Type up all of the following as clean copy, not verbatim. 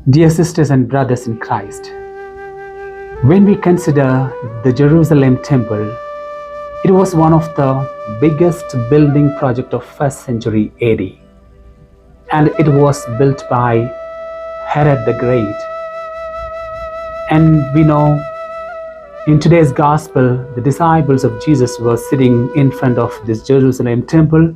Dear sisters and brothers in Christ, when we consider the Jerusalem temple, it was one of the biggest building project of 1st century AD, and it was built by Herod the Great. And we know in today's gospel, the disciples of Jesus were sitting in front of this Jerusalem temple,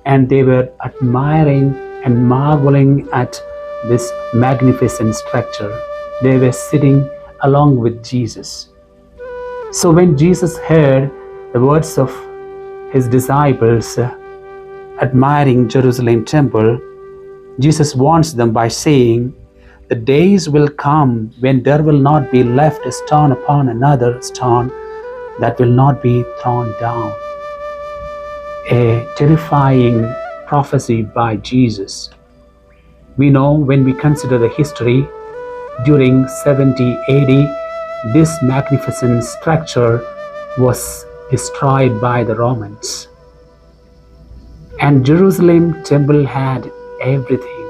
and they were admiring and marveling at this magnificent structure. They were sitting along with Jesus. So when Jesus heard the words of his disciples admiring Jerusalem temple, Jesus warns them by saying, "The days will come when there will not be left a stone upon another stone that will not be thrown down." A terrifying prophecy by Jesus. We know when we consider the history, during 70 AD, this magnificent structure was destroyed by the Romans. And Jerusalem temple had everything.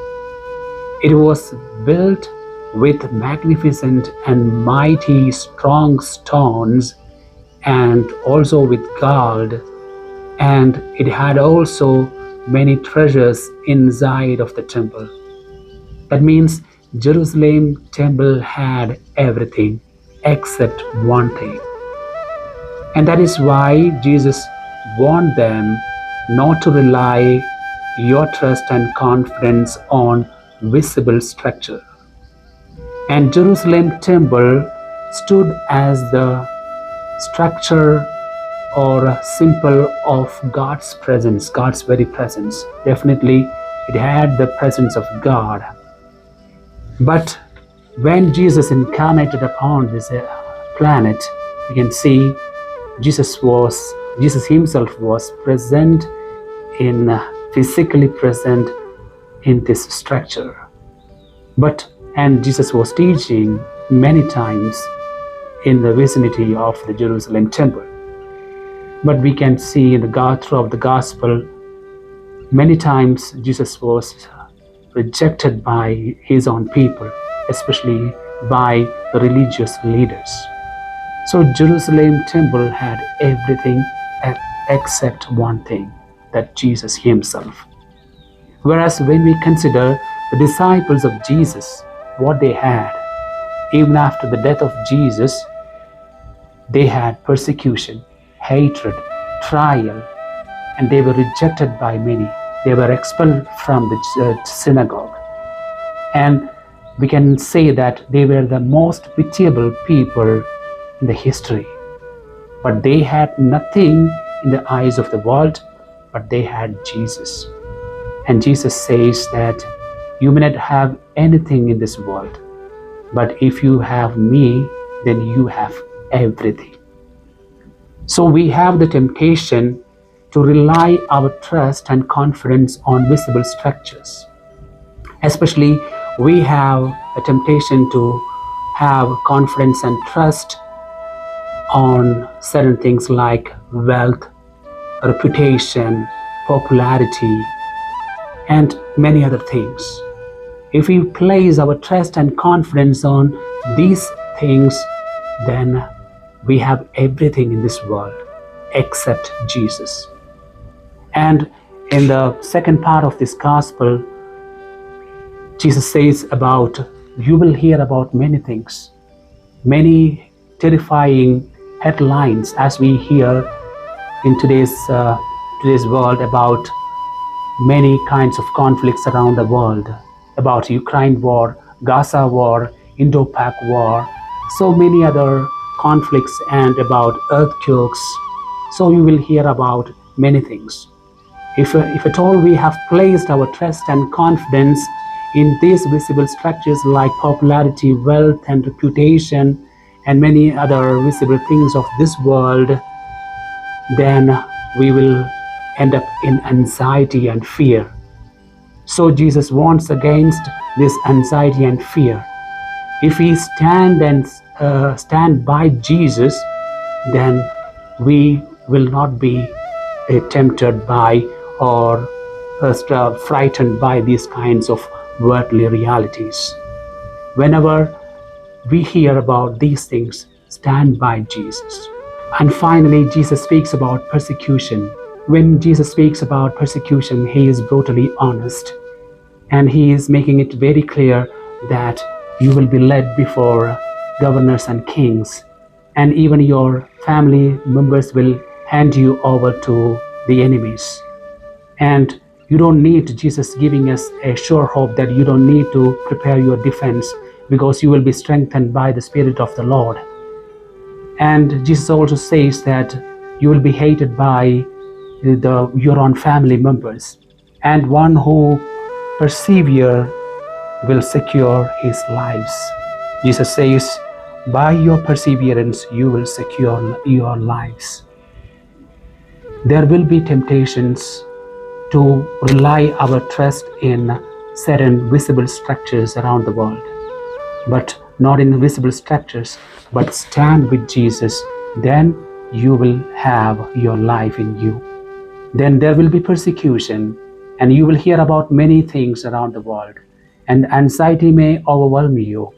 It was built with magnificent and mighty strong stones, and also with gold, and it had also many treasures inside of the temple. That means Jerusalem temple had everything except one thing. And that is why Jesus warned them not to rely your trust and confidence on visible structure. And Jerusalem temple stood as the structure or a symbol of God's presence, God's very presence. Definitely it had the presence of God. But when Jesus incarnated upon this planet, we can see Jesus himself was present physically present in this structure. And Jesus was teaching many times in the vicinity of the Jerusalem temple. But we can see throughout the gospel, many times Jesus was rejected by his own people, especially by the religious leaders. So Jerusalem temple had everything except one thing, that Jesus himself. Whereas when we consider the disciples of Jesus, what they had, even after the death of Jesus, they had persecution, hatred, trial, and they were rejected by many. They were expelled from the synagogue. And we can say that they were the most pitiable people in the history. But they had nothing in the eyes of the world, but they had Jesus. And Jesus says that you may not have anything in this world, but if you have me, then you have everything. So we have the temptation to rely our trust and confidence on visible structures. Especially we have a temptation to have confidence and trust on certain things like wealth, reputation, popularity, and many other things. If we place our trust and confidence on these things, then we have everything in this world except Jesus. And in the second part of this gospel, Jesus says you will hear about many things, many terrifying headlines as we hear in today's world about many kinds of conflicts around the world, about Ukraine war, Gaza war, Indo-Pak war, so many other conflicts, and about earthquakes. So you will hear about many things. If at all we have placed our trust and confidence in these visible structures like popularity, wealth, and reputation, and many other visible things of this world, then we will end up in anxiety and fear. So Jesus warns against this anxiety and fear. If we stand by Jesus, then we will not be tempted by or frightened by these kinds of worldly realities. Whenever we hear about these things, stand by Jesus. And finally, Jesus speaks about persecution. When Jesus speaks about persecution, he is brutally honest. And he is making it very clear that you will be led before governors and kings, and even your family members will hand you over to the enemies. And you don't need Jesus giving us a sure hope that you don't need to prepare your defense, because you will be strengthened by the Spirit of the Lord. And Jesus also says that you will be hated by your own family members, and one who persevere will secure his lives. Jesus says, by your perseverance, you will secure your lives. There will be temptations to rely our trust in certain visible structures around the world, but not in visible structures, but stand with Jesus. Then you will have your life in you. Then there will be persecution, and you will hear about many things around the world, and anxiety may overwhelm you.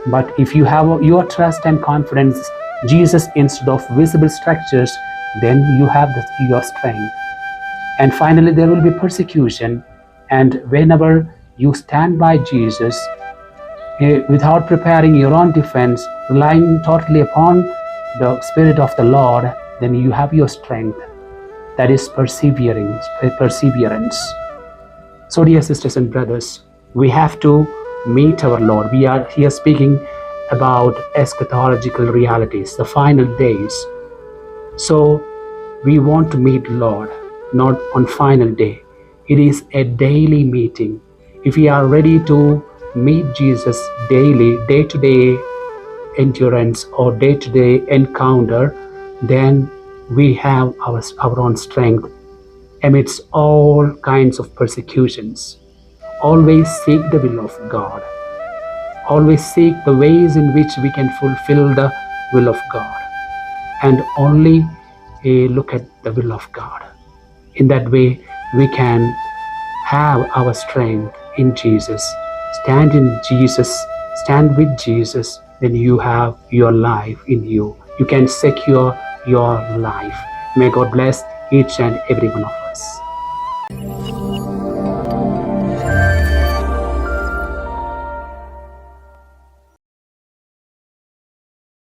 But if you have your trust and confidence, Jesus instead of visible structures, then you have your strength. And finally, there will be persecution, and whenever you stand by Jesus, without preparing your own defense, relying totally upon the Spirit of the Lord, then you have your strength. That is perseverance. So, dear sisters and brothers, we have to meet our Lord. We are here speaking about eschatological realities, the final days. So, we want to meet Lord, not on final day. It is a daily meeting. If we are ready to meet Jesus daily, day-to-day endurance or day-to-day encounter, then we have our own strength amidst all kinds of persecutions. Always seek the will of God. Always seek the ways in which we can fulfill the will of God, and only look at the will of God. In that way, we can have our strength in Jesus. Stand in Jesus, stand with Jesus, then you have your life in you. You can secure your life. May God bless each and every one of us.